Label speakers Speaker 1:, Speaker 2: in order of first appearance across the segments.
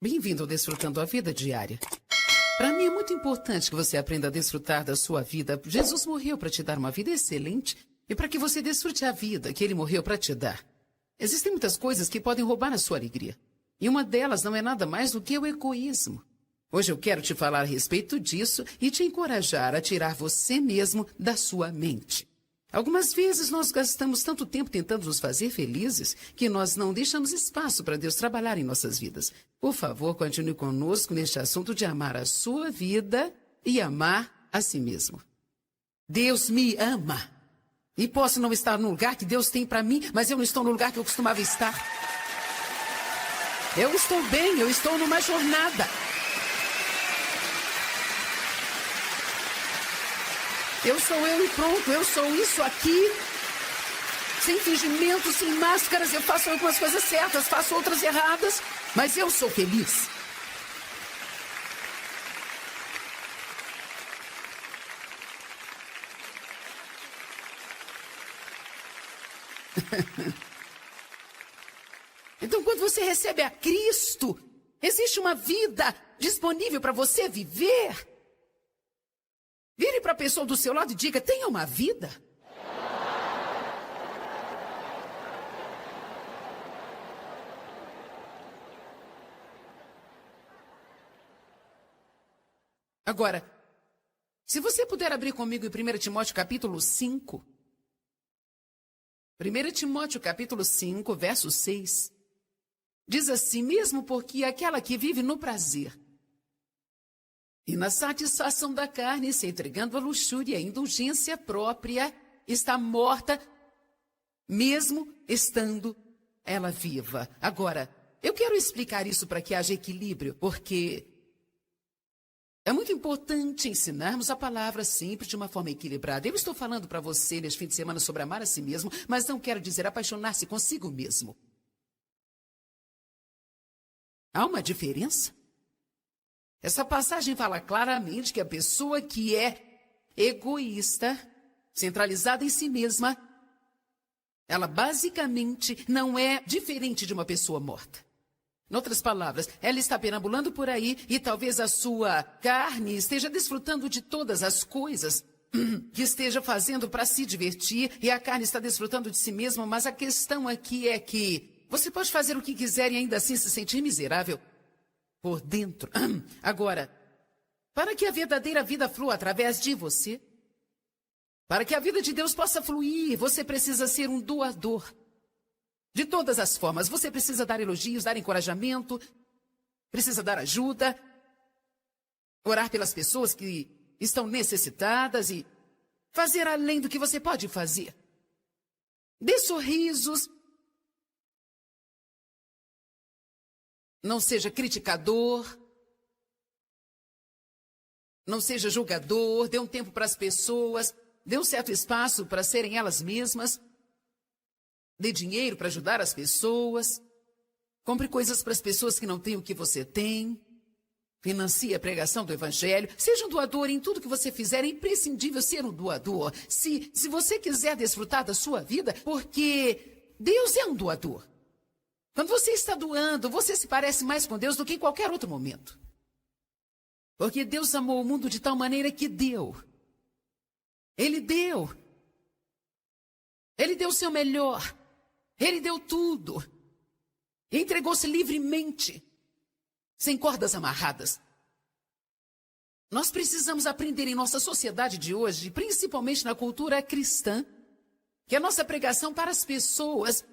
Speaker 1: Bem-vindo ao Desfrutando a Vida Diária. Para mim é muito importante que você aprenda a desfrutar da sua vida. Jesus morreu para te dar uma vida excelente e para que você desfrute a vida que ele morreu para te dar. Existem muitas coisas que podem roubar a sua alegria. E uma delas não é nada mais do que o egoísmo. Hoje eu quero te falar a respeito disso e te encorajar a tirar você mesmo da sua mente. Algumas vezes nós gastamos tanto tempo tentando nos fazer felizes que nós não deixamos espaço para Deus trabalhar em nossas vidas. Por favor, continue conosco neste assunto de amar a sua vida e amar a si mesmo. Deus me ama. E posso não estar no lugar que Deus tem para mim, mas eu não estou no lugar que eu costumava estar. Eu estou bem, eu estou numa jornada. Eu sou eu e pronto, eu sou isso aqui. Sem fingimento, sem máscaras, eu faço algumas coisas certas, faço outras erradas, mas eu sou feliz. Então, quando você recebe a Cristo, existe uma vida disponível para você viver. Vire para a pessoa do seu lado e diga: tenha uma vida. Agora, se você puder abrir comigo em 1 Timóteo capítulo 5. 1 Timóteo capítulo 5, verso 6. Diz assim: mesmo porque aquela que vive no prazer e na satisfação da carne, se entregando à luxúria e à indulgência própria, está morta, mesmo estando ela viva. Agora, eu quero explicar isso para que haja equilíbrio, porque é muito importante ensinarmos a palavra sempre de uma forma equilibrada. Eu estou falando para você neste fim de semana sobre amar a si mesmo, mas não quero dizer apaixonar-se consigo mesmo. Há uma diferença? Essa passagem fala claramente que a pessoa que é egoísta, centralizada em si mesma, ela basicamente não é diferente de uma pessoa morta. Em outras palavras, ela está perambulando por aí e talvez a sua carne esteja desfrutando de todas as coisas que esteja fazendo para se divertir e a carne está desfrutando de si mesma, mas a questão aqui é que você pode fazer o que quiser e ainda assim se sentir miserável por dentro. Agora, para que a verdadeira vida flua através de você, para que a vida de Deus possa fluir, você precisa ser um doador. De todas as formas, você precisa dar elogios, dar encorajamento, precisa dar ajuda, orar pelas pessoas que estão necessitadas e fazer além do que você pode fazer. Dê sorrisos. Não seja criticador. Não seja julgador. Dê um tempo para as pessoas. Dê um certo espaço para serem elas mesmas. Dê dinheiro para ajudar as pessoas. Compre coisas para as pessoas que não têm o que você tem. Financie a pregação do Evangelho. Seja um doador em tudo que você fizer. É imprescindível ser um doador. Se você quiser desfrutar da sua vida, porque Deus é um doador. Quando você está doando, você se parece mais com Deus do que em qualquer outro momento. Porque Deus amou o mundo de tal maneira que deu. Ele deu. Ele deu o seu melhor. Ele deu tudo. Entregou-se livremente, sem cordas amarradas. Nós precisamos aprender em nossa sociedade de hoje, principalmente na cultura cristã, que a nossa pregação para as pessoas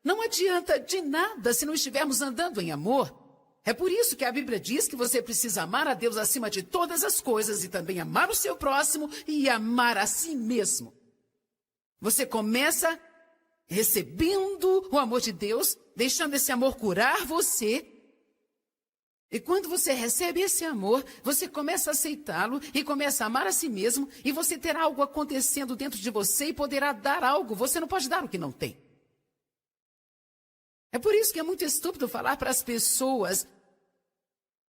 Speaker 1: não adianta de nada se não estivermos andando em amor. É por isso que a Bíblia diz que você precisa amar a Deus acima de todas as coisas e também amar o seu próximo e amar a si mesmo. Você começa recebendo o amor de Deus, deixando esse amor curar você. E quando você recebe esse amor, você começa a aceitá-lo e começa a amar a si mesmo e você terá algo acontecendo dentro de você e poderá dar algo. Você não pode dar o que não tem. É por isso que é muito estúpido falar para as pessoas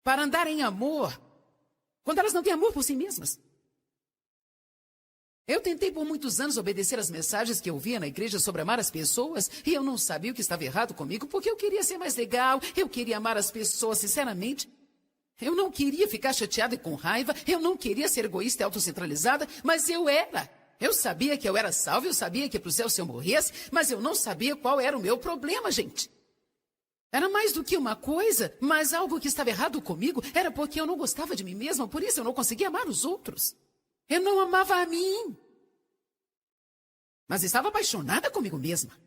Speaker 1: para andar em amor, quando elas não têm amor por si mesmas. Eu tentei por muitos anos obedecer às mensagens que eu via na igreja sobre amar as pessoas, e eu não sabia o que estava errado comigo, porque eu queria ser mais legal, eu queria amar as pessoas sinceramente. Eu não queria ficar chateada e com raiva, eu não queria ser egoísta e autocentralizada, mas eu era. Eu sabia que eu era salva, eu sabia que ia para o céu se eu morresse, mas eu não sabia qual era o meu problema, gente. Era mais do que uma coisa, mas algo que estava errado comigo era porque eu não gostava de mim mesma, por isso eu não conseguia amar os outros. Eu não amava a mim, mas estava apaixonada comigo mesma.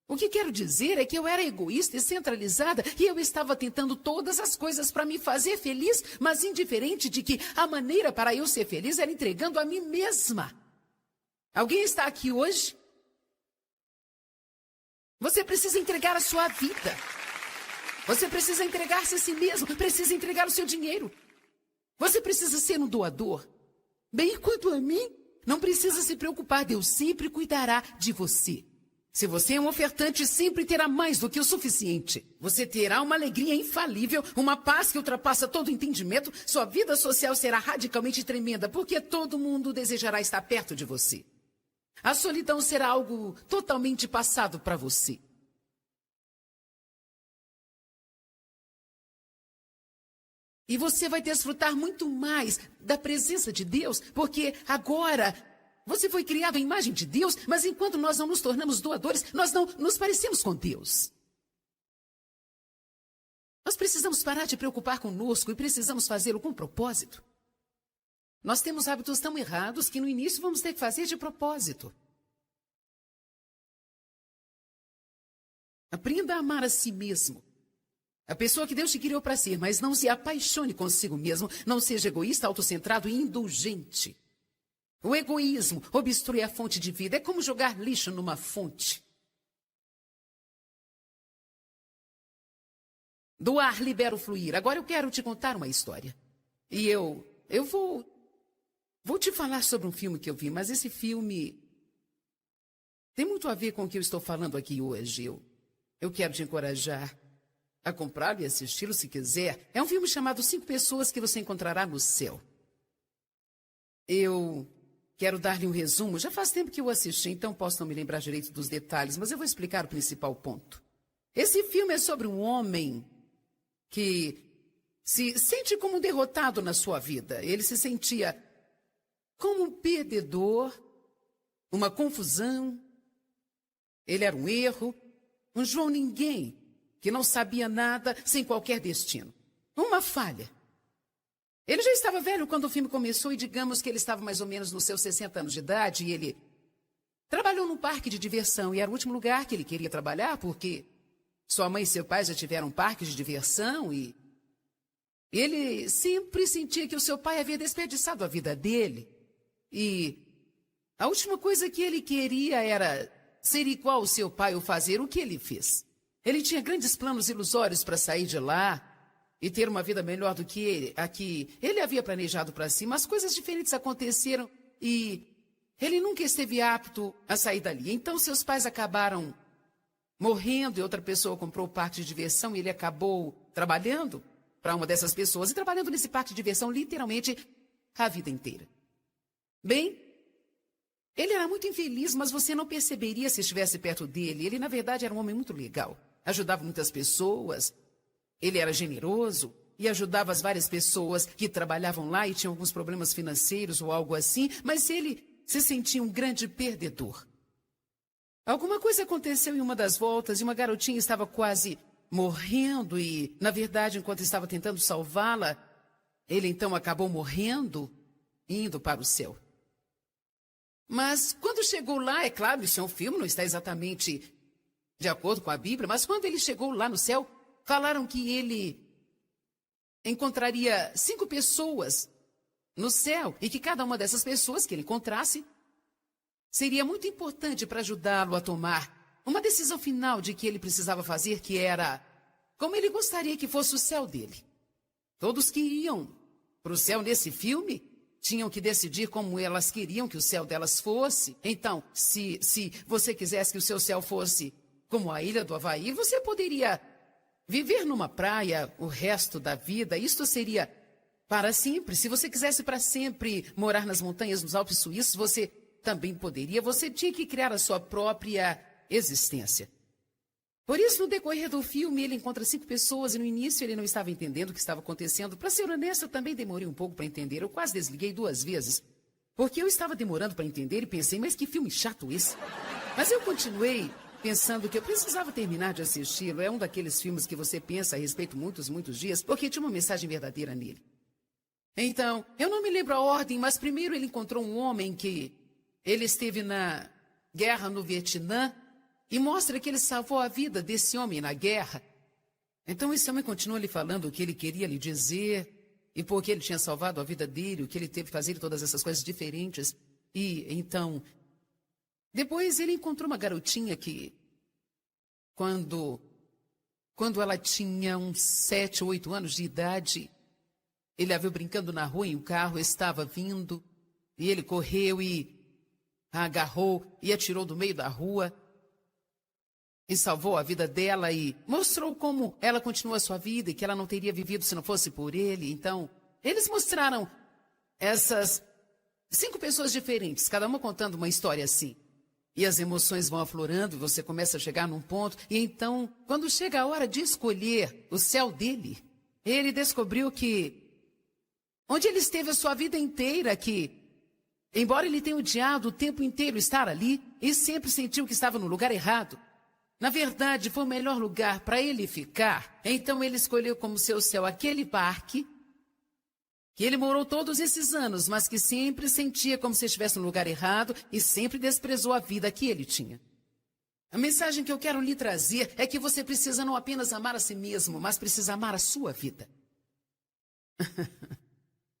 Speaker 1: O que quero dizer é que eu era egoísta e centralizada e eu estava tentando todas as coisas para me fazer feliz, mas indiferente de que a maneira para eu ser feliz era entregando a mim mesma. Alguém está aqui hoje? Você precisa entregar a sua vida. Você precisa entregar-se a si mesmo, precisa entregar o seu dinheiro. Você precisa ser um doador. Bem, quanto a mim, não precisa se preocupar, Deus sempre cuidará de você. Se você é um ofertante, sempre terá mais do que o suficiente. Você terá uma alegria infalível, uma paz que ultrapassa todo entendimento. Sua vida social será radicalmente tremenda, porque todo mundo desejará estar perto de você. A solidão será algo totalmente passado para você. E você vai desfrutar muito mais da presença de Deus, porque agora você foi criado à imagem de Deus, mas enquanto nós não nos tornamos doadores, nós não nos parecemos com Deus. Nós precisamos parar de preocupar conosco e precisamos fazê-lo com propósito. Nós temos hábitos tão errados que no início vamos ter que fazer de propósito. Aprenda a amar a si mesmo. A pessoa que Deus te criou para ser, mas não se apaixone consigo mesmo. Não seja egoísta, autocentrado e indulgente. O egoísmo obstrui a fonte de vida. É como jogar lixo numa fonte. Do ar libera o fluir. Agora eu quero te contar uma história. E eu vou te falar sobre um filme que eu vi, mas esse filme tem muito a ver com o que eu estou falando aqui hoje. Eu quero te encorajar a comprá-lo e assisti-lo se quiser. É um filme chamado 5 Pessoas que você encontrará no céu. Eu quero dar-lhe um resumo. Já faz tempo que eu assisti, então posso não me lembrar direito dos detalhes, mas eu vou explicar o principal ponto. Esse filme é sobre um homem que se sente como um derrotado na sua vida. Ele se sentia como um perdedor, uma confusão. Ele era um erro, um João Ninguém, que não sabia nada, sem qualquer destino. Uma falha. Ele já estava velho quando o filme começou e digamos que ele estava mais ou menos nos seus 60 anos de idade e ele trabalhou num parque de diversão e era o último lugar que ele queria trabalhar porque sua mãe e seu pai já tiveram parques de diversão e ele sempre sentia que o seu pai havia desperdiçado a vida dele. E a última coisa que ele queria era ser igual ao seu pai ou fazer o que ele fez. Ele tinha grandes planos ilusórios para sair de lá e ter uma vida melhor do que a que ele havia planejado para si, mas coisas diferentes aconteceram e ele nunca esteve apto a sair dali. Então seus pais acabaram morrendo e outra pessoa comprou o parque de diversão e ele acabou trabalhando para uma dessas pessoas e trabalhando nesse parque de diversão literalmente a vida inteira. Bem, ele era muito infeliz, mas você não perceberia se estivesse perto dele. Ele, na verdade, era um homem muito legal. Ajudava muitas pessoas. Ele era generoso e ajudava as várias pessoas que trabalhavam lá e tinham alguns problemas financeiros ou algo assim, mas ele se sentia um grande perdedor. Alguma coisa aconteceu em uma das voltas e uma garotinha estava quase morrendo e, na verdade, enquanto estava tentando salvá-la, ele então acabou morrendo e indo para o céu. Mas quando chegou lá, é claro, isso é um filme, não está exatamente de acordo com a Bíblia, mas quando ele chegou lá no céu, falaram que ele encontraria 5 pessoas no céu e que cada uma dessas pessoas que ele encontrasse seria muito importante para ajudá-lo a tomar uma decisão final de que ele precisava fazer, que era como ele gostaria que fosse o céu dele. Todos que iam para o céu nesse filme tinham que decidir como elas queriam que o céu delas fosse. Então, se você quisesse que o seu céu fosse como a ilha do Havaí, você poderia viver numa praia o resto da vida. Isto seria para sempre. Se você quisesse para sempre morar nas montanhas, nos Alpes suíços, você também poderia, você tinha que criar a sua própria existência. Por isso, no decorrer do filme, ele encontra 5 pessoas e no início ele não estava entendendo o que estava acontecendo. Para ser honesto, eu também demorei um pouco para entender. Eu quase desliguei 2 vezes, porque eu estava demorando para entender e pensei, mas que filme chato esse. Mas eu continuei pensando que eu precisava terminar de assisti-lo. É um daqueles filmes que você pensa a respeito muitos dias, porque tinha uma mensagem verdadeira nele. Então, eu não me lembro a ordem, mas primeiro ele encontrou um homem que ele esteve na guerra no Vietnã e mostra que ele salvou a vida desse homem na guerra. Então esse homem continua lhe falando o que ele queria lhe dizer e por que ele tinha salvado a vida dele, o que ele teve que fazer, todas essas coisas diferentes. E então, depois ele encontrou uma garotinha que, quando ela tinha uns 7 ou 8 anos de idade, ele a viu brincando na rua e o carro estava vindo. E ele correu e a agarrou e atirou do meio da rua. E salvou a vida dela e mostrou como ela continua a sua vida e que ela não teria vivido se não fosse por ele. Então, eles mostraram essas 5 pessoas diferentes, cada uma contando uma história assim. E as emoções vão aflorando e você começa a chegar num ponto. E então, quando chega a hora de escolher o céu dele, ele descobriu que, onde ele esteve a sua vida inteira, que, embora ele tenha odiado o tempo inteiro estar ali, e sempre sentiu que estava no lugar errado, na verdade, foi o melhor lugar para ele ficar. Então ele escolheu como seu céu aquele parque, que ele morou todos esses anos, mas que sempre sentia como se estivesse no lugar errado e sempre desprezou a vida que ele tinha. A mensagem que eu quero lhe trazer é que você precisa não apenas amar a si mesmo, mas precisa amar a sua vida.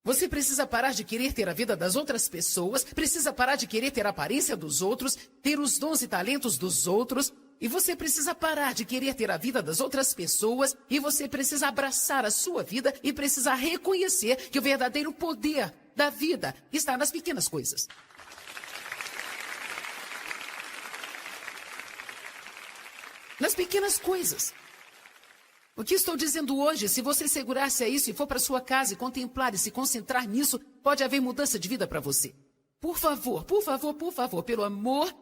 Speaker 1: Você precisa parar de querer ter a vida das outras pessoas, precisa parar de querer ter a aparência dos outros, ter os dons e talentos dos outros, e você precisa parar de querer ter a vida das outras pessoas, e você precisa abraçar a sua vida e precisa reconhecer que o verdadeiro poder da vida está nas pequenas coisas. Nas pequenas coisas. O que estou dizendo hoje, se você segurar-se a isso e for para sua casa e contemplar e se concentrar nisso, pode haver mudança de vida para você. Por favor, pelo amor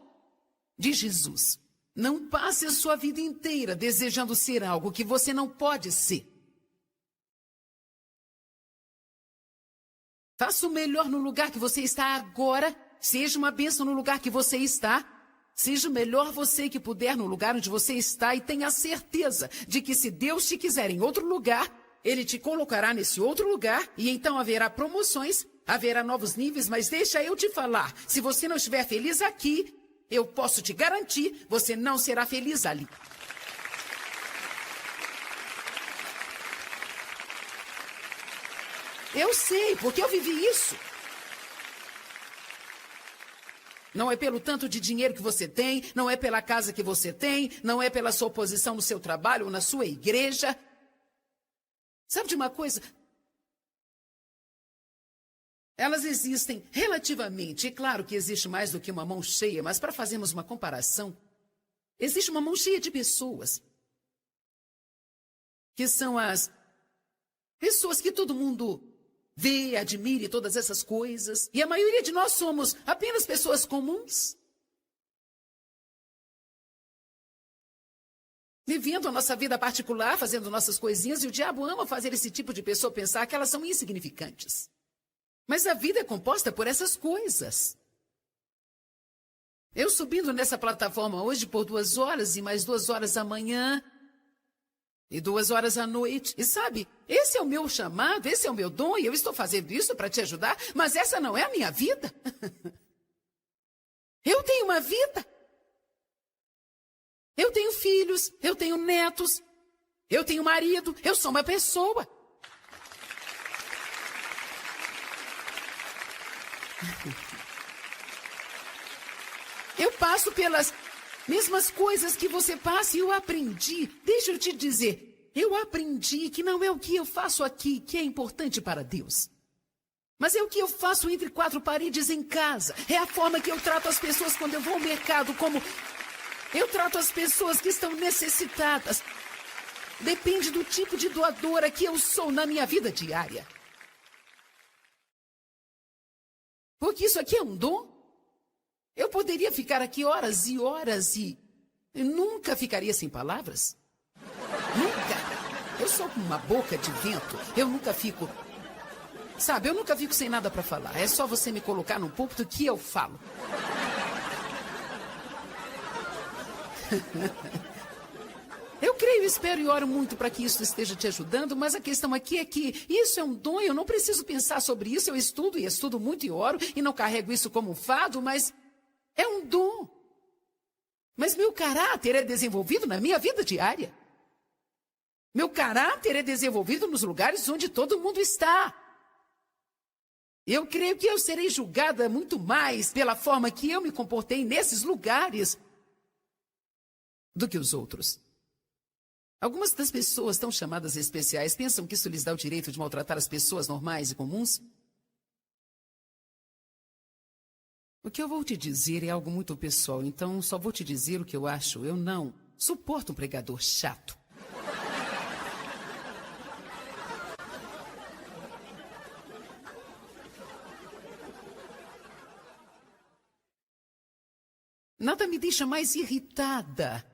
Speaker 1: de Jesus, não passe a sua vida inteira desejando ser algo que você não pode ser. Faça o melhor no lugar que você está agora, seja uma bênção no lugar que você está. Seja o melhor você que puder no lugar onde você está e tenha certeza de que se Deus te quiser em outro lugar, Ele te colocará nesse outro lugar e então haverá promoções, haverá novos níveis, mas deixa eu te falar, se você não estiver feliz aqui, eu posso te garantir, você não será feliz ali. Eu sei, porque eu vivi isso. Não é pelo tanto de dinheiro que você tem, não é pela casa que você tem, não é pela sua posição no seu trabalho ou na sua igreja. Sabe de uma coisa? Elas existem relativamente, e claro que existe mais do que uma mão cheia, mas para fazermos uma comparação, existe uma mão cheia de pessoas, que são as pessoas que todo mundo vê, admire todas essas coisas. E a maioria de nós somos apenas pessoas comuns. Vivendo a nossa vida particular, fazendo nossas coisinhas. E o diabo ama fazer esse tipo de pessoa pensar que elas são insignificantes. Mas a vida é composta por essas coisas. Eu subindo nessa plataforma hoje por 2 horas e mais 2 horas amanhã. E 2 horas à noite. E sabe, esse é o meu chamado, esse é o meu dom, e eu estou fazendo isso para te ajudar, mas essa não é a minha vida. Eu tenho uma vida. Eu tenho filhos, eu tenho netos, eu tenho marido, eu sou uma pessoa. Eu passo pelas mesmas coisas que você passa e eu aprendi. Deixa eu te dizer, eu aprendi que não é o que eu faço aqui que é importante para Deus. Mas é o que eu faço entre 4 paredes em casa. É a forma que eu trato as pessoas quando eu vou ao mercado, como eu trato as pessoas que estão necessitadas. Depende do tipo de doadora que eu sou na minha vida diária. Porque isso aqui é um dom. Eu poderia ficar aqui horas e horas e nunca ficaria sem palavras. Nunca. Eu sou como uma boca de vento. Eu nunca fico... Sabe, eu nunca fico sem nada para falar. É só você me colocar no púlpito que eu falo. Eu creio, espero e oro muito para que isso esteja te ajudando, mas a questão aqui é que isso é um dom, eu não preciso pensar sobre isso, eu estudo e estudo muito e oro e não carrego isso como um fardo, mas é um dom. Mas meu caráter é desenvolvido na minha vida diária. Meu caráter é desenvolvido nos lugares onde todo mundo está. Eu creio que eu serei julgada muito mais pela forma que eu me comportei nesses lugares do que os outros. Algumas das pessoas tão chamadas especiais pensam que isso lhes dá o direito de maltratar as pessoas normais e comuns. O que eu vou te dizer é algo muito pessoal, então só vou te dizer o que eu acho. Eu não suporto um pregador chato. Nada me deixa mais irritada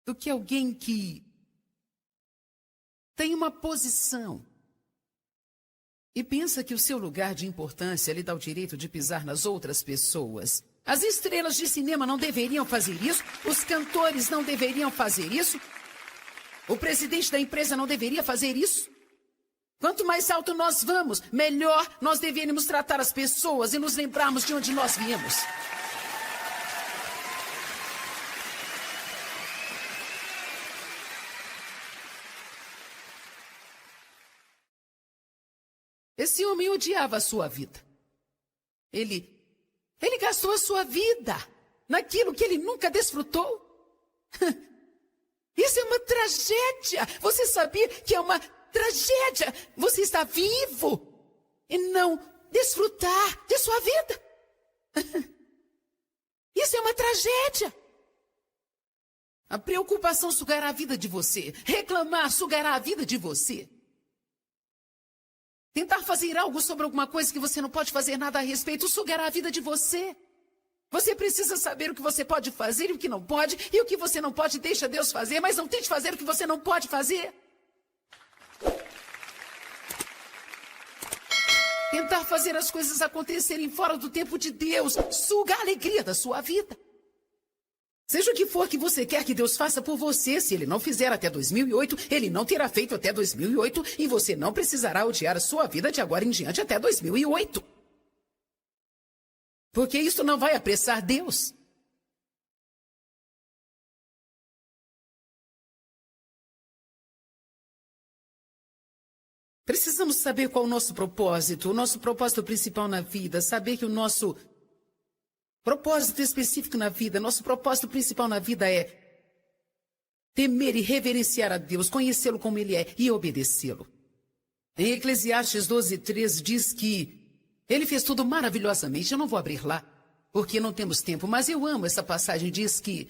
Speaker 1: do que alguém que tem uma posição e pensa que o seu lugar de importância lhe dá o direito de pisar nas outras pessoas. As estrelas de cinema não deveriam fazer isso, os cantores não deveriam fazer isso, o presidente da empresa não deveria fazer isso. Quanto mais alto nós vamos, melhor nós deveríamos tratar as pessoas e nos lembrarmos de onde nós viemos. Esse homem odiava a sua vida. Ele gastou a sua vida naquilo que ele nunca desfrutou. Isso é uma tragédia. Você sabia que é uma tragédia você está vivo e não desfrutar de sua vida? Isso é uma tragédia. A preocupação sugará a vida de você. Reclamar sugará a vida de você. Tentar fazer algo sobre alguma coisa que você não pode fazer nada a respeito sugará a vida de você. Você precisa saber o que você pode fazer e o que não pode, e o que você não pode deixa Deus fazer, mas não tente fazer o que você não pode fazer. Tentar fazer as coisas acontecerem fora do tempo de Deus suga a alegria da sua vida. Seja o que for que você quer que Deus faça por você, se Ele não fizer até 2008, Ele não terá feito até 2008 e você não precisará odiar a sua vida de agora em diante até 2008. Porque isso não vai apressar Deus. Precisamos saber qual é o nosso propósito principal na vida, saber que o nosso propósito específico na vida, nosso propósito principal na vida é temer e reverenciar a Deus, conhecê-lo como Ele é e obedecê-lo. Em Eclesiastes 12:13 diz que Ele fez tudo maravilhosamente. Eu não vou abrir lá, porque não temos tempo, mas eu amo essa passagem. Diz que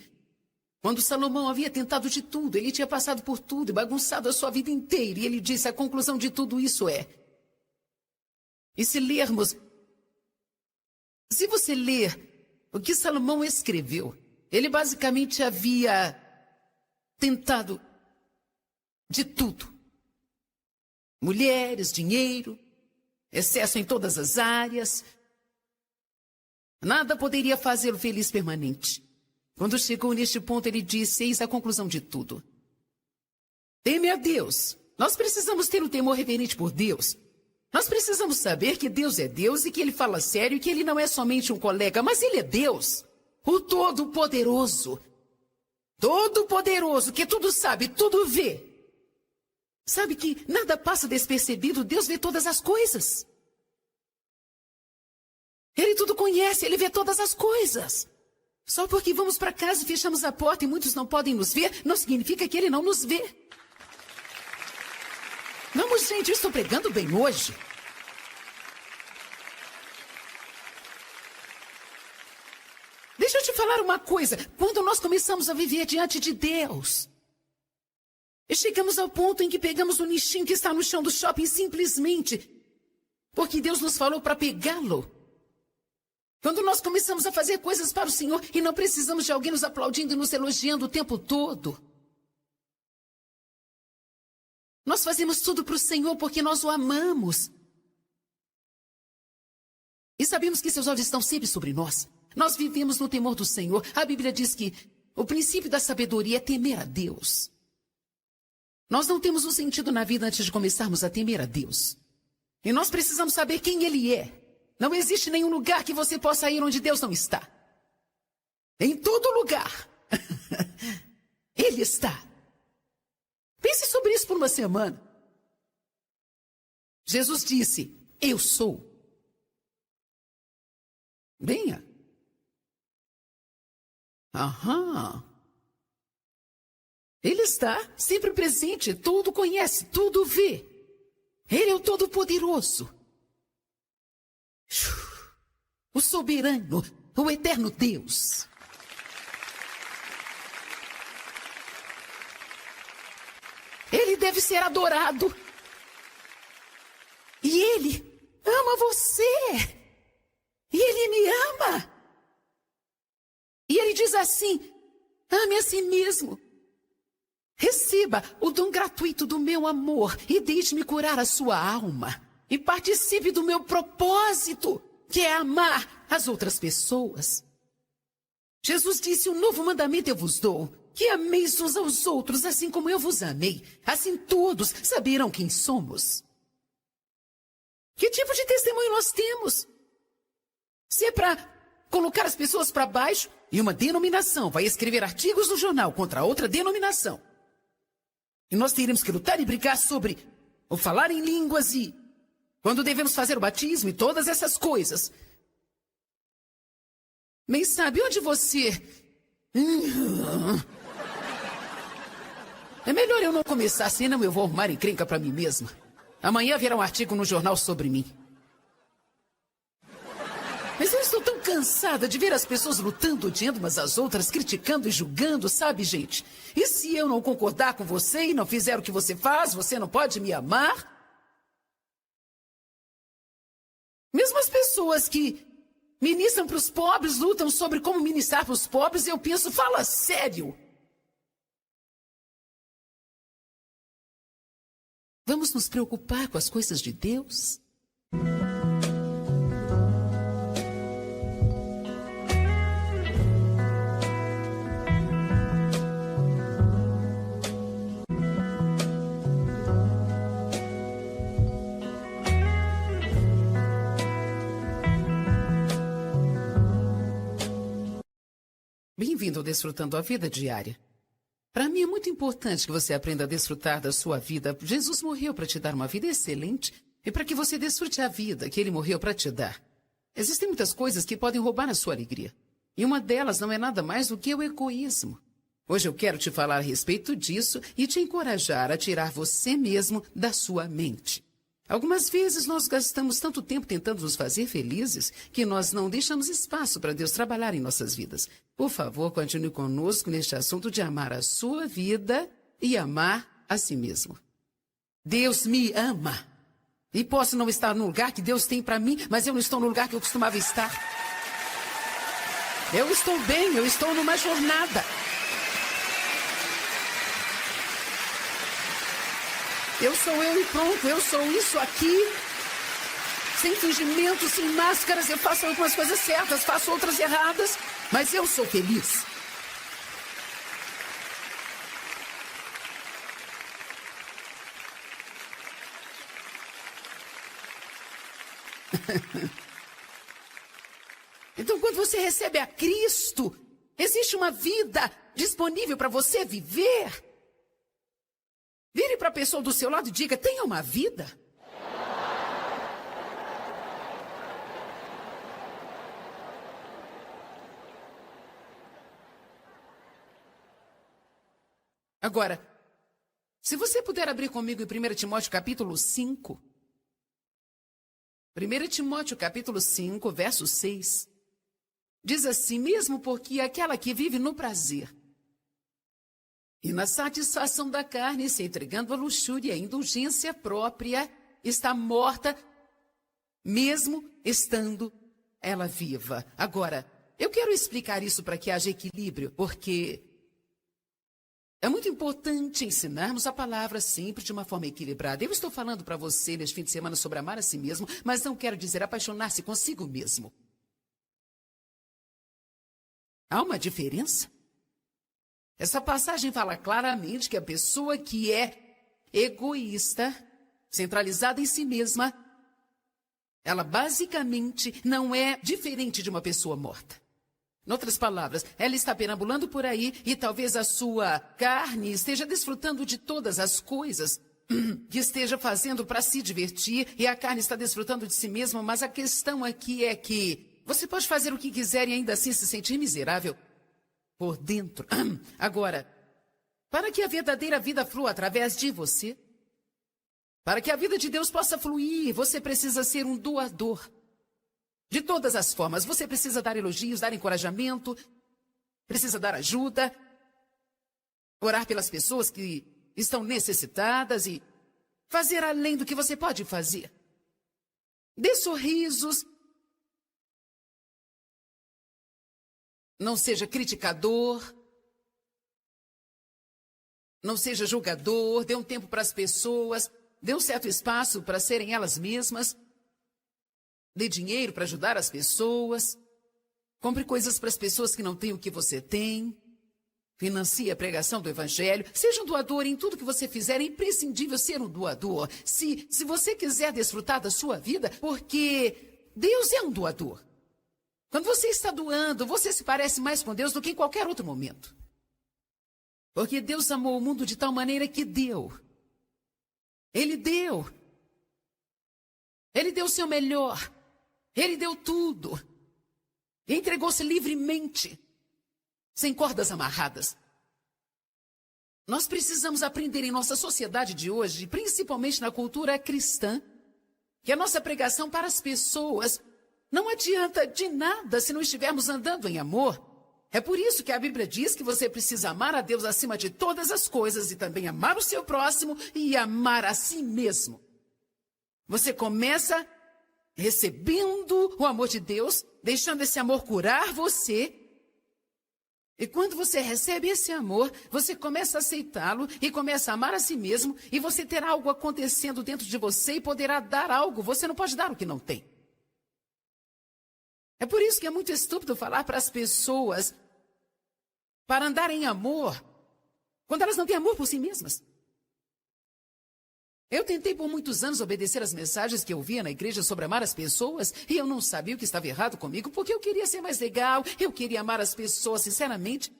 Speaker 1: quando Salomão havia tentado de tudo, ele tinha passado por tudo e bagunçado a sua vida inteira. E ele disse, a conclusão de tudo isso é... E se você ler o que Salomão escreveu, ele basicamente havia tentado de tudo. Mulheres, dinheiro, excesso em todas as áreas. Nada poderia fazê-lo feliz permanente. Quando chegou neste ponto, ele disse, eis a conclusão de tudo. Teme a Deus. Nós precisamos ter um temor reverente por Deus. Nós precisamos saber que Deus é Deus e que Ele fala sério e que Ele não é somente um colega, mas Ele é Deus. O Todo-Poderoso. Todo-Poderoso, que tudo sabe, tudo vê. Sabe que nada passa despercebido, Deus vê todas as coisas. Ele tudo conhece, Ele vê todas as coisas. Só porque vamos para casa e fechamos a porta e muitos não podem nos ver, não significa que Ele não nos vê. Vamos, gente, eu estou pregando bem hoje. Deixa eu te falar uma coisa. Quando nós começamos a viver diante de Deus, e chegamos ao ponto em que pegamos o nichinho que está no chão do shopping simplesmente Porque Deus nos falou para pegá-lo. Quando nós começamos a fazer coisas para o Senhor e não precisamos de alguém nos aplaudindo e nos elogiando o tempo todo. Nós fazemos tudo para o Senhor porque nós o amamos. E sabemos que seus olhos estão sempre sobre nós. Nós vivemos no temor do Senhor. A Bíblia diz que o princípio da sabedoria é temer a Deus. Nós não temos um sentido na vida antes de começarmos a temer a Deus. E nós precisamos saber quem Ele é. Não existe nenhum lugar que você possa ir onde Deus não está. Em todo lugar. Ele está. Pense sobre isso por uma semana. Jesus disse, eu sou. Venha. Aham. Ele está sempre presente, tudo conhece, tudo vê. Ele é o Todo-Poderoso. O soberano, o eterno Deus. Ele deve ser adorado. E Ele ama você. E Ele me ama. E Ele diz assim, ame a si mesmo. Receba o dom gratuito do meu amor e deixe-me curar a sua alma. E participe do meu propósito, que é amar as outras pessoas. Jesus disse, um novo mandamento eu vos dou, que ameis uns aos outros, assim como eu vos amei. Assim todos saberão quem somos. Que tipo de testemunho nós temos? Se é para colocar as pessoas para baixo, e uma denominação vai escrever artigos no jornal contra outra denominação. E nós teremos que lutar e brigar sobre o falar em línguas e quando devemos fazer o batismo e todas essas coisas. Mas sabe onde você... É melhor eu não começar, senão eu vou arrumar encrenca para mim mesma. Amanhã haverá um artigo no jornal sobre mim. Mas eu estou tão cansada de ver as pessoas lutando, odiando umas às outras, criticando e julgando, sabe, gente? E se eu não concordar com você e não fizer o que você faz, você não pode me amar? Mesmo as pessoas que ministram para os pobres, lutam sobre como ministrar para os pobres, eu penso, fala sério. Vamos nos preocupar com as coisas de Deus? Bem-vindo ao Desfrutando a Vida Diária. Para mim é muito importante que você aprenda a desfrutar da sua vida. Jesus morreu para te dar uma vida excelente e para que você desfrute a vida que Ele morreu para te dar. Existem muitas coisas que podem roubar a sua alegria. E uma delas não é nada mais do que o egoísmo. Hoje eu quero te falar a respeito disso e te encorajar a tirar você mesmo da sua mente. Algumas vezes nós gastamos tanto tempo tentando nos fazer felizes que nós não deixamos espaço para Deus trabalhar em nossas vidas. Por favor, continue conosco neste assunto de amar a sua vida e amar a si mesmo. Deus me ama. E posso não estar no lugar que Deus tem para mim, mas eu não estou no lugar que eu costumava estar. Eu estou bem, eu estou numa jornada. Eu sou eu e pronto, eu sou isso aqui. Sem fingimento, sem máscaras, eu faço algumas coisas certas, faço outras erradas, mas eu sou feliz. Então, quando você recebe a Cristo, existe uma vida disponível para você viver. Vire para a pessoa do seu lado e diga, tenha uma vida. Agora, se você puder abrir comigo em 1 Timóteo capítulo 5. 1 Timóteo capítulo 5, verso 6. Diz assim, mesmo porque aquela que vive no prazer e na satisfação da carne, se entregando à luxúria e à indulgência própria, está morta mesmo estando ela viva. Agora, eu quero explicar isso para que haja equilíbrio, porque é muito importante ensinarmos a palavra sempre de uma forma equilibrada. Eu estou falando para você neste fim de semana sobre amar a si mesmo, mas não quero dizer apaixonar-se consigo mesmo. Há uma diferença? Essa passagem fala claramente que a pessoa que é egoísta, centralizada em si mesma, ela basicamente não é diferente de uma pessoa morta. Em outras palavras, ela está perambulando por aí e talvez a sua carne esteja desfrutando de todas as coisas que esteja fazendo para se divertir e a carne está desfrutando de si mesma, mas a questão aqui é que você pode fazer o que quiser e ainda assim se sentir miserável por dentro. Agora, para que a verdadeira vida flua através de você, para que a vida de Deus possa fluir, você precisa ser um doador. De todas as formas, você precisa dar elogios, dar encorajamento, precisa dar ajuda, orar pelas pessoas que estão necessitadas e fazer além do que você pode fazer. Dê sorrisos. Não seja criticador. Não seja julgador. Dê um tempo para as pessoas. Dê um certo espaço para serem elas mesmas. Dê dinheiro para ajudar as pessoas. Compre coisas para as pessoas que não têm o que você tem. Financie a pregação do Evangelho. Seja um doador em tudo que você fizer. É imprescindível ser um doador. Se você quiser desfrutar da sua vida, porque Deus é um doador. Quando você está doando, você se parece mais com Deus do que em qualquer outro momento. Porque Deus amou o mundo de tal maneira que deu. Ele deu. Ele deu o seu melhor. Ele deu tudo. Entregou-se livremente, sem cordas amarradas. Nós precisamos aprender em nossa sociedade de hoje, principalmente na cultura cristã, que a nossa pregação para as pessoas não adianta de nada se não estivermos andando em amor. É por isso que a Bíblia diz que você precisa amar a Deus acima de todas as coisas e também amar o seu próximo e amar a si mesmo. Você começa recebendo o amor de Deus, deixando esse amor curar você. E quando você recebe esse amor, você começa a aceitá-lo e começa a amar a si mesmo, e você terá algo acontecendo dentro de você e poderá dar algo. Você não pode dar o que não tem. É por isso que é muito estúpido falar para as pessoas para andar em amor, quando elas não têm amor por si mesmas. Eu tentei por muitos anos obedecer às mensagens que eu via na igreja sobre amar as pessoas e eu não sabia o que estava errado comigo porque eu queria ser mais legal, eu queria amar as pessoas sinceramente.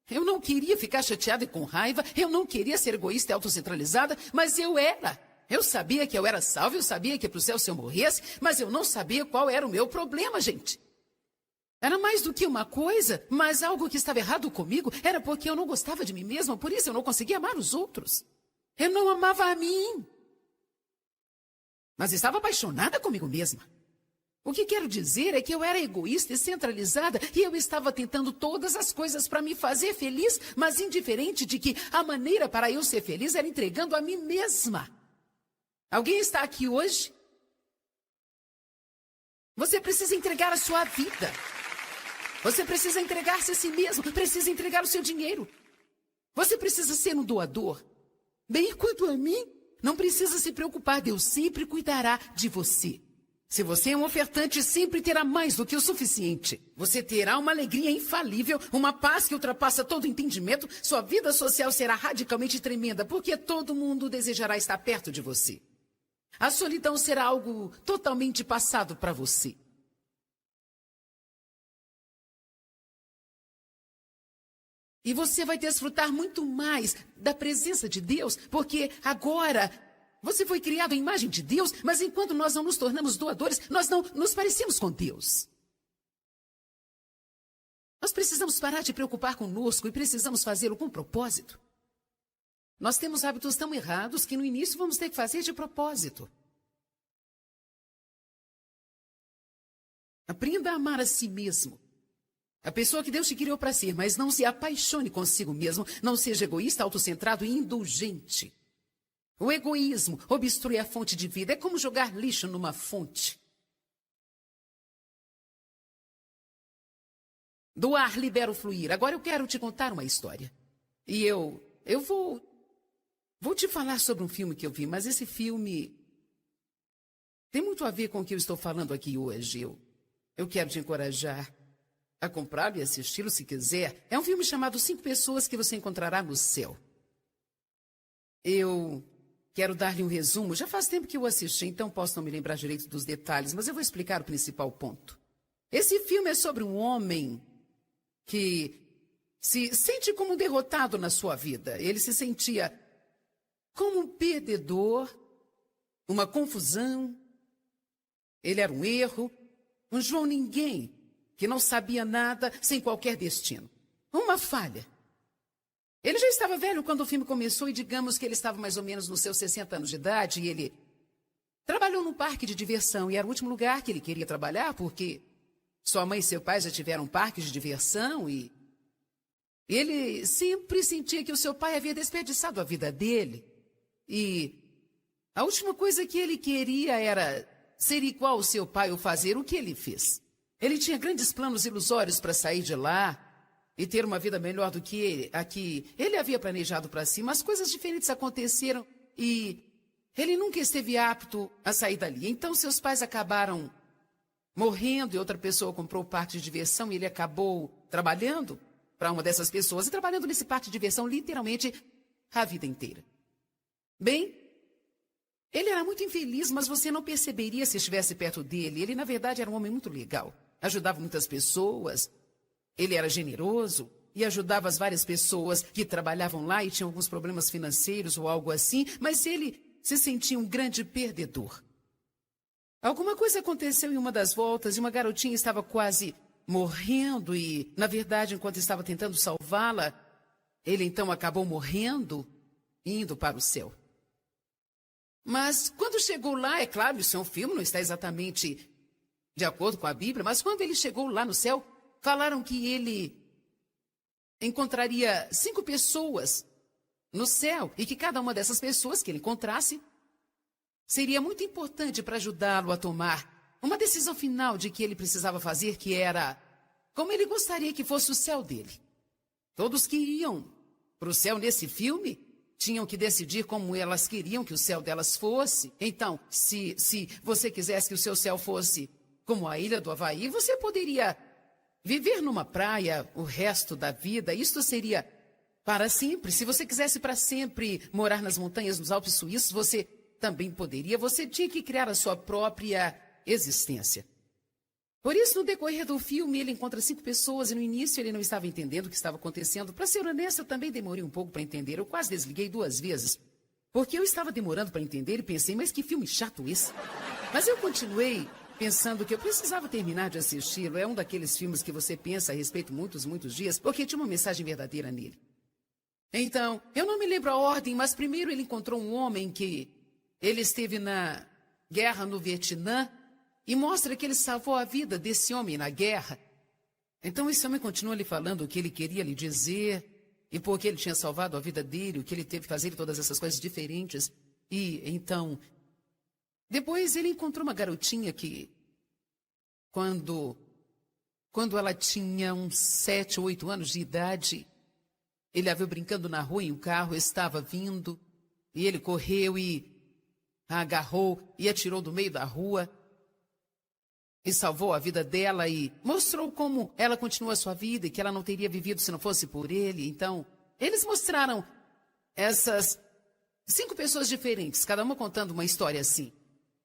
Speaker 1: Eu não queria ficar chateada e com raiva, eu não queria ser egoísta e autocentralizada, mas eu era. Eu sabia que eu era salvo, eu sabia que ia para o céu se eu morresse, mas eu não sabia qual era o meu problema, gente. Era mais do que uma coisa, mas algo que estava errado comigo era porque eu não gostava de mim mesma, por isso eu não conseguia amar os outros. Eu não amava a mim, mas estava apaixonada comigo mesma. O que quero dizer é que eu era egoísta e centralizada e eu estava tentando todas as coisas para me fazer feliz, mas indiferente de que a maneira para eu ser feliz era entregando a mim mesma. Alguém está aqui hoje? Você precisa entregar a sua vida. Você precisa entregar-se a si mesmo, precisa entregar o seu dinheiro. Você precisa ser um doador. Bem, quanto a mim, não precisa se preocupar, Deus sempre cuidará de você. Se você é um ofertante, sempre terá mais do que o suficiente. Você terá uma alegria infalível, uma paz que ultrapassa todo entendimento. Sua vida social será radicalmente tremenda, porque todo mundo desejará estar perto de você. A solidão será algo totalmente passado para você. E você vai desfrutar muito mais da presença de Deus, porque agora você foi criado à imagem de Deus, mas enquanto nós não nos tornamos doadores, nós não nos parecemos com Deus. Nós precisamos parar de preocupar conosco e precisamos fazê-lo com propósito. Nós temos hábitos tão errados que no início vamos ter que fazer de propósito. Aprenda a amar a si mesmo. A pessoa que Deus te criou para ser, mas não se apaixone consigo mesmo. Não seja egoísta, autocentrado e indulgente. O egoísmo obstrui a fonte de vida. É como jogar lixo numa fonte. Do ar libero fluir. Agora eu quero te contar uma história. E eu vou te falar sobre um filme que eu vi, mas esse filme tem muito a ver com o que eu estou falando aqui hoje. Eu quero te encorajar a comprá-lo e assisti-lo se quiser. É um filme chamado 5 Pessoas que você encontrará no céu. Eu quero dar-lhe um resumo. Já faz tempo que eu assisti, então posso não me lembrar direito dos detalhes, mas eu vou explicar o principal ponto. Esse filme é sobre um homem que se sente como um derrotado na sua vida. Ele se sentia como um perdedor, uma confusão. Ele era um erro, um João Ninguém, que não sabia nada, sem qualquer destino. Uma falha. Ele já estava velho quando o filme começou e digamos que ele estava mais ou menos nos seus 60 anos de idade e ele trabalhou num parque de diversão e era o último lugar que ele queria trabalhar porque sua mãe e seu pai já tiveram parques de diversão e ele sempre sentia que o seu pai havia desperdiçado a vida dele. E a última coisa que ele queria era ser igual ao seu pai ou fazer o que ele fez. Ele tinha grandes planos ilusórios para sair de lá e ter uma vida melhor do que a que ele havia planejado para si, mas coisas diferentes aconteceram e ele nunca esteve apto a sair dali. Então seus pais acabaram morrendo e outra pessoa comprou o parque de diversão e ele acabou trabalhando para uma dessas pessoas e trabalhando nesse parque de diversão literalmente a vida inteira. Bem, ele era muito infeliz, mas você não perceberia se estivesse perto dele. Ele, na verdade, era um homem muito legal. Ajudava muitas pessoas. Ele era generoso e ajudava as várias pessoas que trabalhavam lá e tinham alguns problemas financeiros ou algo assim, mas ele se sentia um grande perdedor. Alguma coisa aconteceu em uma das voltas e uma garotinha estava quase morrendo e, na verdade, enquanto estava tentando salvá-la, ele então acabou morrendo e indo para o céu. Mas quando chegou lá, é claro, isso é um filme, não está exatamente de acordo com a Bíblia, mas quando ele chegou lá no céu, falaram que ele encontraria 5 pessoas no céu e que cada uma dessas pessoas que ele encontrasse seria muito importante para ajudá-lo a tomar uma decisão final de que ele precisava fazer, que era como ele gostaria que fosse o céu dele. Todos que iam para o céu nesse filme tinham que decidir como elas queriam que o céu delas fosse. Então, se você quisesse que o seu céu fosse como a ilha do Havaí, você poderia viver numa praia o resto da vida. Isto seria para sempre. Se você quisesse para sempre morar nas montanhas dos Alpes Suíços, você também poderia. Você tinha que criar a sua própria existência. Por isso, no decorrer do filme, ele encontra 5 pessoas e no início ele não estava entendendo o que estava acontecendo. Para ser honesto, eu também demorei um pouco para entender. Eu quase desliguei 2 vezes. Porque eu estava demorando para entender e pensei, mas que filme chato esse. Mas eu continuei pensando que eu precisava terminar de assisti-lo. É um daqueles filmes que você pensa a respeito muitos dias, porque tinha uma mensagem verdadeira nele. Então, eu não me lembro a ordem, mas primeiro ele encontrou um homem que ele esteve na guerra no Vietnã e mostra que ele salvou a vida desse homem na guerra. Então esse homem continua lhe falando o que ele queria lhe dizer e por que ele tinha salvado a vida dele, o que ele teve que fazer e todas essas coisas diferentes. E então, depois ele encontrou uma garotinha que, quando ela tinha uns 7 ou 8 anos de idade, ele a viu brincando na rua e um carro estava vindo e ele correu e a agarrou e a tirou do meio da rua e salvou a vida dela e mostrou como ela continua a sua vida e que ela não teria vivido se não fosse por ele. Então, eles mostraram essas 5 pessoas diferentes, cada uma contando uma história assim.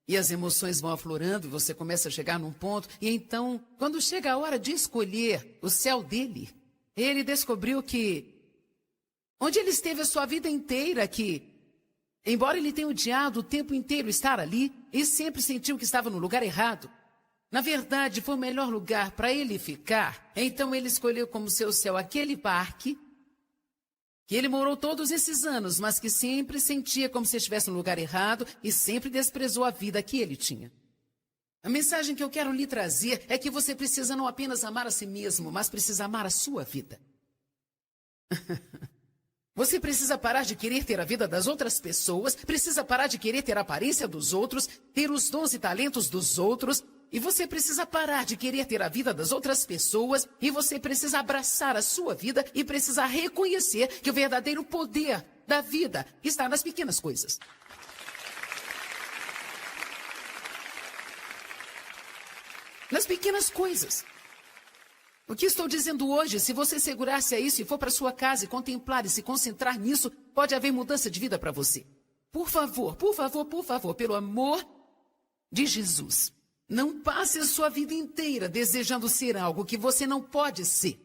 Speaker 1: E as emoções vão aflorando e você começa a chegar num ponto. E então, quando chega a hora de escolher o céu dele, ele descobriu que onde ele esteve a sua vida inteira, que embora ele tenha odiado o tempo inteiro estar ali, e sempre sentiu que estava no lugar errado, na verdade, foi o melhor lugar para ele ficar. Então ele escolheu como seu céu aquele parque, que ele morou todos esses anos, mas que sempre sentia como se estivesse no lugar errado e sempre desprezou a vida que ele tinha. A mensagem que eu quero lhe trazer é que você precisa não apenas amar a si mesmo, mas precisa amar a sua vida. Você precisa parar de querer ter a vida das outras pessoas, precisa parar de querer ter a aparência dos outros, ter os dons e talentos dos outros. E você precisa parar de querer ter a vida das outras pessoas, e você precisa abraçar a sua vida e precisa reconhecer que o verdadeiro poder da vida está nas pequenas coisas. Nas pequenas coisas. O que estou dizendo hoje, se você segurar-se a isso e for para sua casa e contemplar e se concentrar nisso, pode haver mudança de vida para você. Por favor, por favor, por favor, pelo amor de Jesus, não passe a sua vida inteira desejando ser algo que você não pode ser.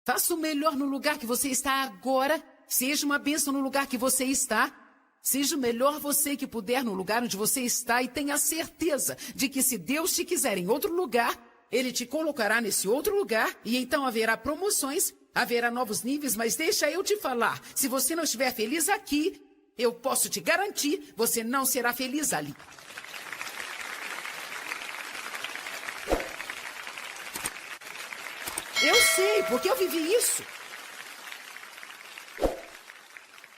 Speaker 1: Faça o melhor no lugar que você está agora, seja uma bênção no lugar que você está. Seja o melhor você que puder no lugar onde você está e tenha certeza de que se Deus te quiser em outro lugar, Ele te colocará nesse outro lugar e então haverá promoções, haverá novos níveis, mas deixa eu te falar, se você não estiver feliz aqui, eu posso te garantir, você não será feliz ali. Eu sei, porque eu vivi isso.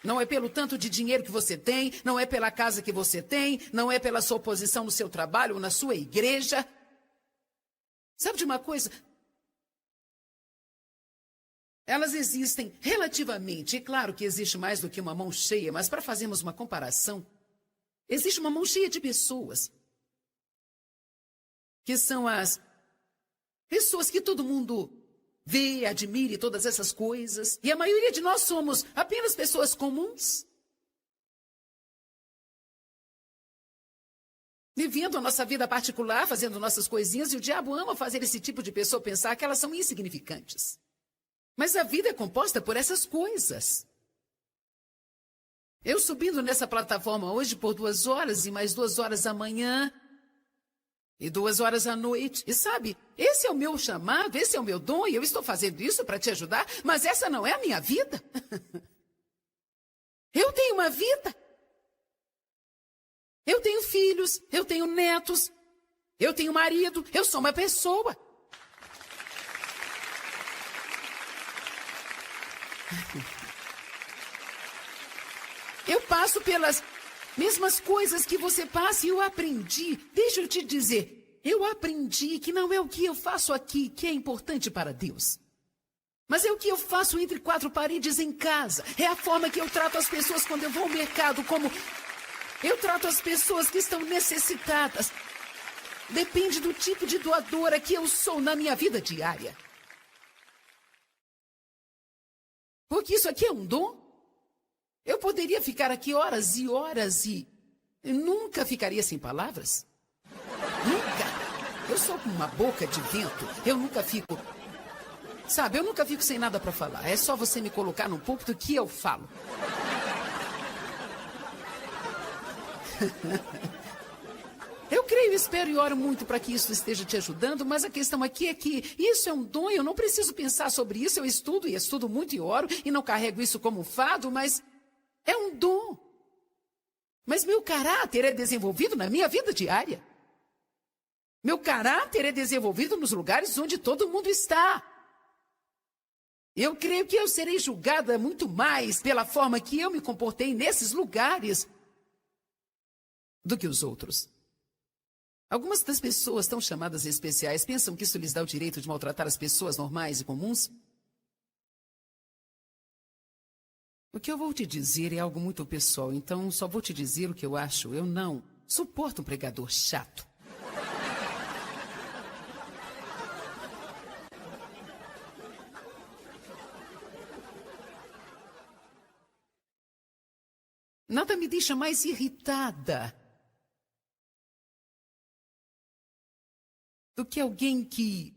Speaker 1: Não é pelo tanto de dinheiro que você tem, não é pela casa que você tem, não é pela sua posição no seu trabalho ou na sua igreja. Sabe de uma coisa? Elas existem relativamente, e claro que existe mais do que uma mão cheia, mas para fazermos uma comparação, existe uma mão cheia de pessoas, que são as pessoas que todo mundo vê, admire todas essas coisas. E a maioria de nós somos apenas pessoas comuns. Vivendo a nossa vida particular, fazendo nossas coisinhas. E o diabo ama fazer esse tipo de pessoa pensar que elas são insignificantes. Mas a vida é composta por essas coisas. Eu subindo nessa plataforma hoje por 2 horas e mais 2 horas amanhã. E 2 horas à noite. E sabe, esse é o meu chamado, esse é o meu dom, e eu estou fazendo isso para te ajudar, mas essa não é a minha vida. Eu tenho uma vida. Eu tenho filhos, eu tenho netos, eu tenho marido, eu sou uma pessoa. Eu passo pelas mesmas coisas que você passa e eu aprendi. Deixa eu te dizer, eu aprendi que não é o que eu faço aqui que é importante para Deus. Mas é o que eu faço entre 4 paredes em casa. É a forma que eu trato as pessoas quando eu vou ao mercado, como eu trato as pessoas que estão necessitadas. Depende do tipo de doadora que eu sou na minha vida diária. Porque isso aqui é um dom. Eu poderia ficar aqui horas e horas e nunca ficaria sem palavras. Nunca. Eu sou como uma boca de vento. Eu nunca fico... Sabe, eu nunca fico sem nada para falar. É só você me colocar num púlpito que eu falo. Eu creio, espero e oro muito para que isso esteja te ajudando, mas a questão aqui é que isso é um dom, eu não preciso pensar sobre isso, eu estudo e estudo muito e oro e não carrego isso como um fado, mas é um dom. Mas meu caráter é desenvolvido na minha vida diária. Meu caráter é desenvolvido nos lugares onde todo mundo está. Eu creio que eu serei julgada muito mais pela forma que eu me comportei nesses lugares do que os outros. Algumas das pessoas tão chamadas especiais pensam que isso lhes dá o direito de maltratar as pessoas normais e comuns. O que eu vou te dizer é algo muito pessoal, então só vou te dizer o que eu acho. Eu não suporto um pregador chato. Nada me deixa mais irritada do que alguém que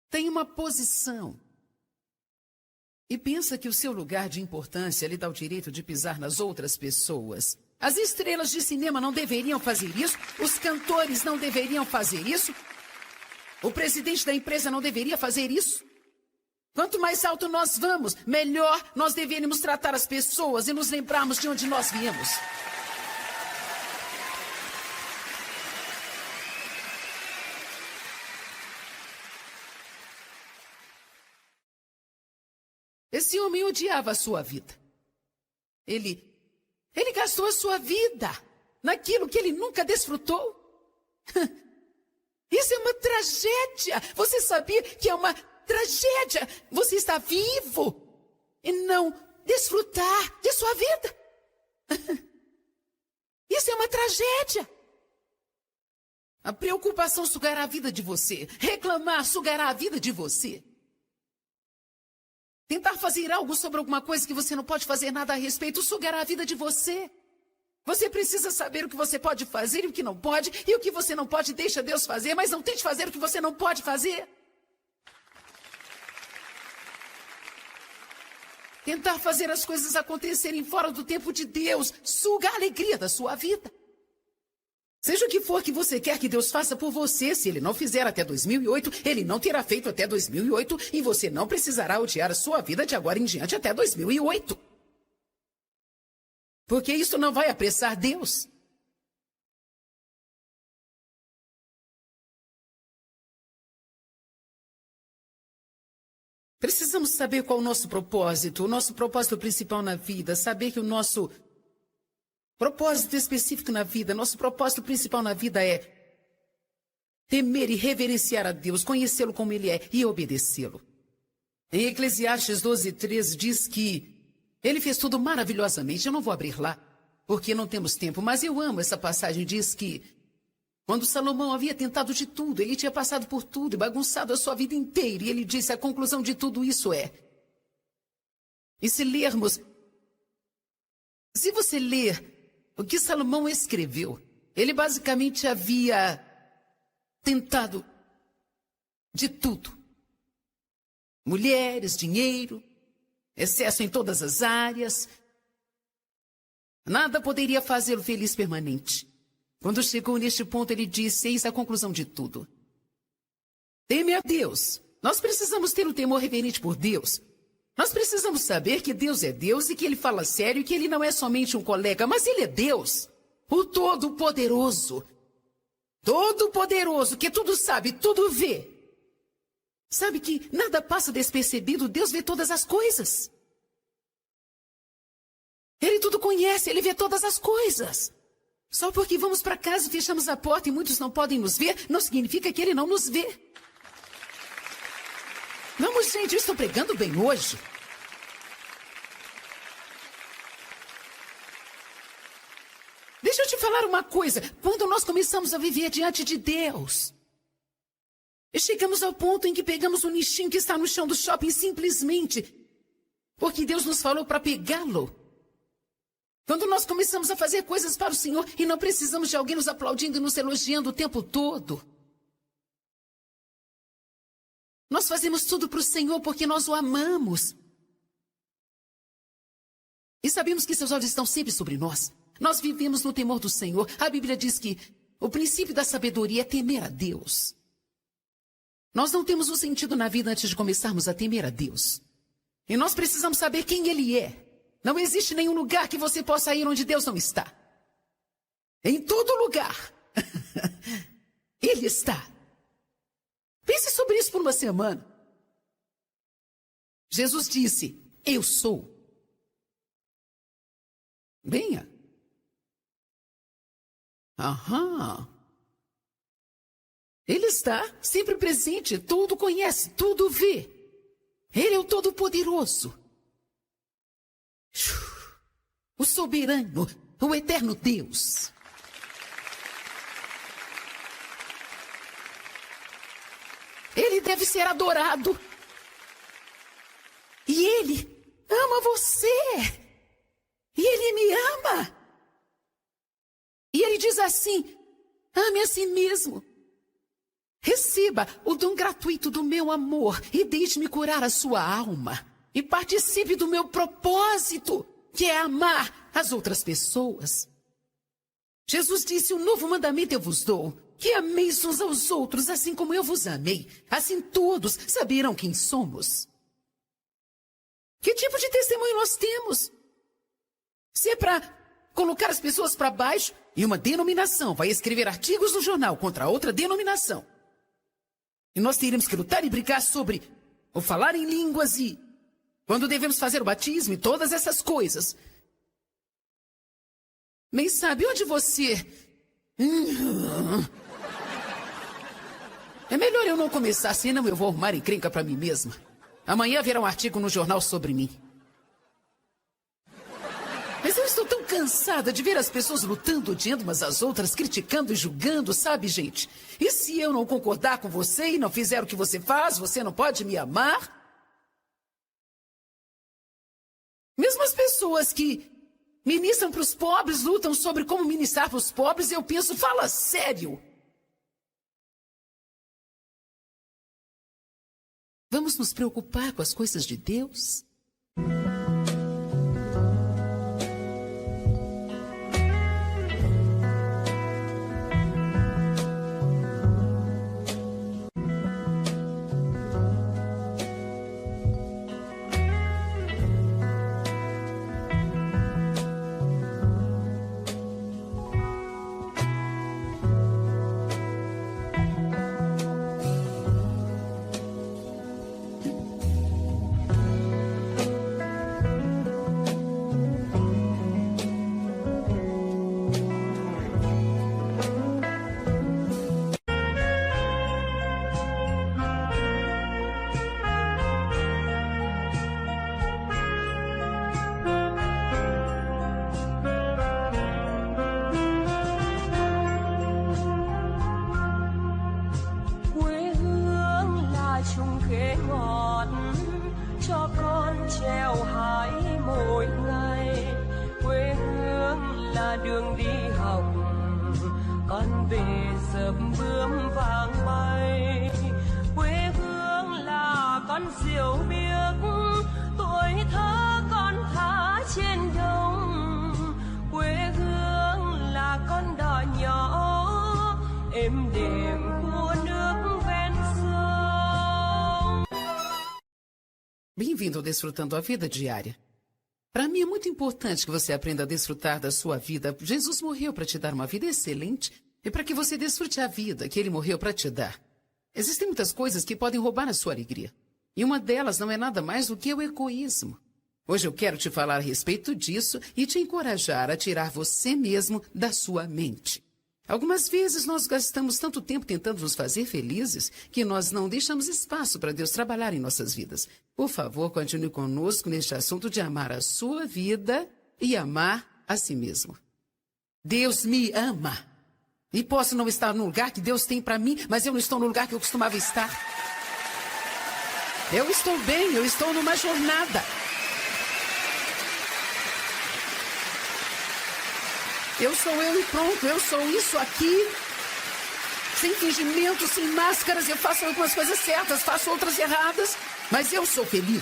Speaker 1: tem uma posição e pensa que o seu lugar de importância lhe dá o direito de pisar nas outras pessoas. As estrelas de cinema não deveriam fazer isso, os cantores não deveriam fazer isso, o presidente da empresa não deveria fazer isso. Quanto mais alto nós vamos, melhor nós deveríamos tratar as pessoas e nos lembrarmos de onde nós viemos. Esse homem odiava a sua vida. Ele Ele gastou a sua vida naquilo que ele nunca desfrutou. Isso é uma tragédia. Você sabia que é uma tragédia você está vivo e não desfrutar de sua vida? Isso é uma tragédia. A preocupação sugará a vida de você. Reclamar sugará a vida de você. Tentar fazer algo sobre alguma coisa que você não pode fazer nada a respeito sugará a vida de você. Você precisa saber o que você pode fazer e o que não pode. E o que você não pode, deixa Deus fazer. Mas não tente fazer o que você não pode fazer. Tentar fazer as coisas acontecerem fora do tempo de Deus suga a alegria da sua vida. Seja o que for que você quer que Deus faça por você, se Ele não fizer até 2008, Ele não terá feito até 2008 e você não precisará odiar a sua vida de agora em diante até 2008. Porque isso não vai apressar Deus. Precisamos saber qual o nosso propósito principal na vida, saber que o nosso propósito específico na vida, nosso propósito principal na vida é temer e reverenciar a Deus, conhecê-lo como Ele é e obedecê-lo. Em Eclesiastes 12:13 diz que Ele fez tudo maravilhosamente. Eu não vou abrir lá, porque não temos tempo, mas eu amo essa passagem. Diz que quando Salomão havia tentado de tudo, ele tinha passado por tudo e bagunçado a sua vida inteira, e ele disse, a conclusão de tudo isso é... E se você ler o que Salomão escreveu, ele basicamente havia tentado de tudo. Mulheres, dinheiro, excesso em todas as áreas. Nada poderia fazê-lo feliz permanente. Quando chegou neste ponto, ele disse, eis a conclusão de tudo. Teme a Deus. Nós precisamos ter um temor reverente por Deus. Nós precisamos saber que Deus é Deus e que Ele fala sério e que Ele não é somente um colega, mas Ele é Deus, o Todo-Poderoso. Todo-Poderoso, que tudo sabe, tudo vê. Sabe que nada passa despercebido, Deus vê todas as coisas. Ele tudo conhece, Ele vê todas as coisas. Só porque vamos para casa e fechamos a porta e muitos não podem nos ver, não significa que Ele não nos vê. Vamos, gente, eu estou pregando bem hoje. Deixa eu te falar uma coisa. Quando nós começamos a viver diante de Deus, e chegamos ao ponto em que pegamos o nichinho que está no chão do shopping simplesmente porque Deus nos falou para pegá-lo. Quando nós começamos a fazer coisas para o Senhor e não precisamos de alguém nos aplaudindo e nos elogiando o tempo todo. Nós fazemos tudo para o Senhor porque nós o amamos. E sabemos que seus olhos estão sempre sobre nós. Nós vivemos no temor do Senhor. A Bíblia diz que o princípio da sabedoria é temer a Deus. Nós não temos um sentido na vida antes de começarmos a temer a Deus. E nós precisamos saber quem Ele é. Não existe nenhum lugar que você possa ir onde Deus não está. Em todo lugar. Ele está. Pense sobre isso por uma semana. Jesus disse, eu sou. Venha. Aham. Ele está sempre presente, tudo conhece, tudo vê. Ele é o Todo-Poderoso. O soberano, o eterno Deus. Ele deve ser adorado. E Ele ama você. E Ele me ama. E Ele diz assim, ame a si mesmo. Receba o dom gratuito do meu amor e deixe-me curar a sua alma. E participe do meu propósito, que é amar as outras pessoas. Jesus disse, um novo mandamento eu vos dou, que ameis uns aos outros, assim como eu vos amei. Assim todos saberão quem somos. Que tipo de testemunho nós temos? Se é para colocar as pessoas para baixo, e uma denominação vai escrever artigos no jornal contra outra denominação. E nós teremos que lutar e brigar sobre o falar em línguas e quando devemos fazer o batismo e todas essas coisas. Bem, sabe, onde você... É melhor eu não começar, senão eu vou arrumar encrenca pra mim mesma. Amanhã haverá um artigo no jornal sobre mim. Mas eu estou tão cansada de ver as pessoas lutando, odiando umas às outras, criticando e julgando, sabe, gente? E se eu não concordar com você e não fizer o que você faz, você não pode me amar? Mesmo as pessoas que ministram para os pobres, lutam sobre como ministrar para os pobres, eu penso, fala sério. Vamos nos preocupar com as coisas de Deus? Bem-vindo ao Desfrutando a Vida Diária. Para mim é muito importante que você aprenda a desfrutar da sua vida. Jesus morreu para te dar uma vida excelente e para que você desfrute a vida que Ele morreu para te dar. Existem muitas coisas que podem roubar a sua alegria. E uma delas não é nada mais do que o egoísmo. Hoje eu quero te falar a respeito disso e te encorajar a tirar você mesmo da sua mente. Algumas vezes nós gastamos tanto tempo tentando nos fazer felizes que nós não deixamos espaço para Deus trabalhar em nossas vidas. Por favor, continue conosco neste assunto de amar a sua vida e amar a si mesmo. Deus me ama. E posso não estar no lugar que Deus tem para mim, mas eu não estou no lugar que eu costumava estar. Eu estou bem, eu estou numa jornada. Eu sou eu e pronto, eu sou isso aqui. Sem fingimento, sem máscaras, eu faço algumas coisas certas, faço outras erradas, mas eu sou feliz.